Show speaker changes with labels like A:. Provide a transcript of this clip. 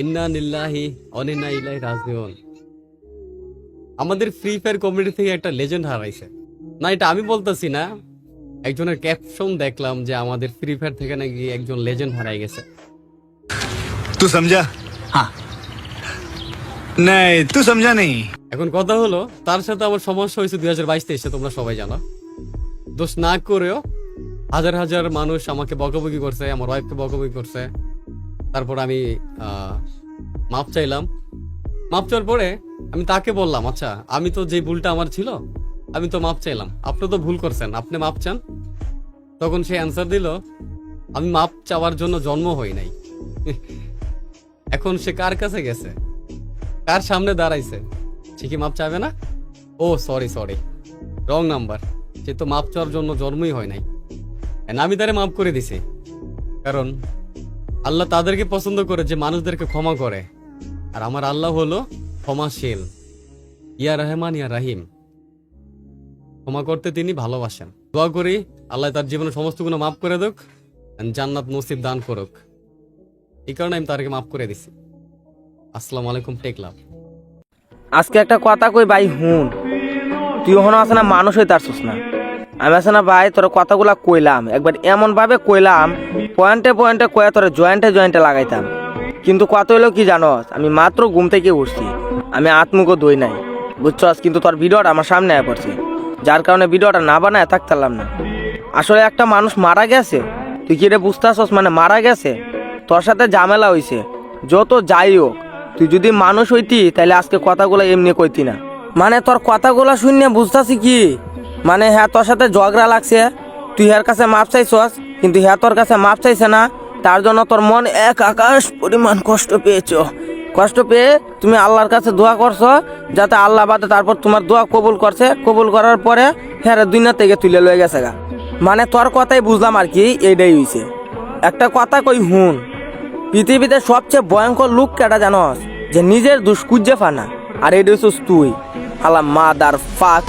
A: ইন্না লিল্লাহি ওয়া ইন্না ইলাইহি রাজিউন। আমাদের ফ্রি ফায়ার কমিউনিটি থেকে একটা লেজেন্ড হারাইছে। না, এটা আমি বলতেছি না, একজনের ক্যাপশন দেখলাম যে আমাদের ফ্রি ফায়ার থেকে নাকি একজন লেজেন্ড হারাই গেছে।
B: तू समझा? हाँ नहीं तू समझा नहीं।
A: এখন কথা হলো, তার সাথে আমার সমস্যা হয়েছে 2022-23, তোমরা সবাই জানো। দোষ না করেও হাজার হাজার মানুষ আমাকে বকাবকি করছে, আমার ওয়াইফকে বকাবকি করছে। তারপর আমি মাপ চাইলাম। মাপ চাওয়ার পরে আমি তাকে বললাম, আচ্ছা আমি তো যে ভুলটা আমার ছিল আমি তো মাপ চাইলাম, আপনি তো ভুল করছেন, আপনি মাপ চান। তখন সে অ্যান্সার দিল, আমি মাপ চাওয়ার জন্য জন্ম হই নাই। এখন সে কার কাছে গেছে, কার সামনে দাঁড়াইছে, সে কি মাপ চাইবে না? ও সরি রং নাম্বার, সে তো মাপ চাওয়ার জন্য জন্মই হয় নাই। আমি তারে মাফ করে দিছি, কারণ আল্লাহ তাদেরকে পছন্দ করে যে মানুষদেরকে ক্ষমা করে। আর আমার আল্লাহ হলো ক্ষমাশীল, ইয়া রহমান ইয়া রাহিম। ক্ষমা করতে তিনি ভালোবাসেন। দোয়া করি আল্লাহ তার জীবনে সমস্ত গুণ মাফ করে দেখ, জান্নাত নসিব দান করুক। এই কারণে আমি তাদেরকে মাফ করে দিছি। আসসালামু আলাইকুম, টেক লাভ।
C: আজকে একটা কথা কই ভাই, হুন, তুই ওখানে আছে না, মানুষ হইতে পারছিস না। আমি আছে না ভাই, তোর কথাগুলা কইলাম, একবার এমন ভাবে কইলাম, পয়েন্টে পয়েন্টে কয়ে তোর জয়েন্টে লাগাইতাম। কিন্তু কথা হইলো কি জানস, আমি মাত্র ঘুম থেকে উঠছি, আমি আত্মুখও দই নাই, বুঝছস। কিন্তু তোর ভিডিওটা আমার সামনে আয় পড়ছে, যার কারণে ভিডিওটা না বানায় থাকতাম না। আসলে একটা মানুষ মারা গেছে, তুই কি রে বুঝতেছস? মানে মারা গেছে, তোর সাথে ঝামেলা হইছে, যত যাই হোক, তুই যদি মানুষ হইতি তাহলে আজকে কথাগুলো এমনি কইতি না। মানে তোর কথাগুলো শুনে বুঝতাছি কি, মানে হ্যাঁ তোর সাথে ঝগড়া লাগছে, তুই এর কাছে মাপ চাইছস, কিন্তু হ্যাঁ তোর কাছে মাপ চাইছে না, তার জন্য তোর মন এক আকাশ পরিমাণ কষ্ট পেয়েছ। কষ্ট পেয়ে তুমি আল্লাহর কাছে দোয়া করছো, যাতে আল্লাহ বাদে তারপর তোমার দোয়া কবুল করছে। কবুল করার পরে হ্যাঁ দুনিয়া থেকে তুলে লয়ে গেছে গা। মানে তোর কথাই বুঝলাম আর কি, এইটাই হইছে। একটা কথা কই হুন, পৃথিবীতে সবচেয়ে ভয়ঙ্কর লোক কেটা জানস? যে নিজের দুষ্কুজ্জে ফানা, আর এটা হচ্ছিস তুই। আল্লাহ মাদার ফাক।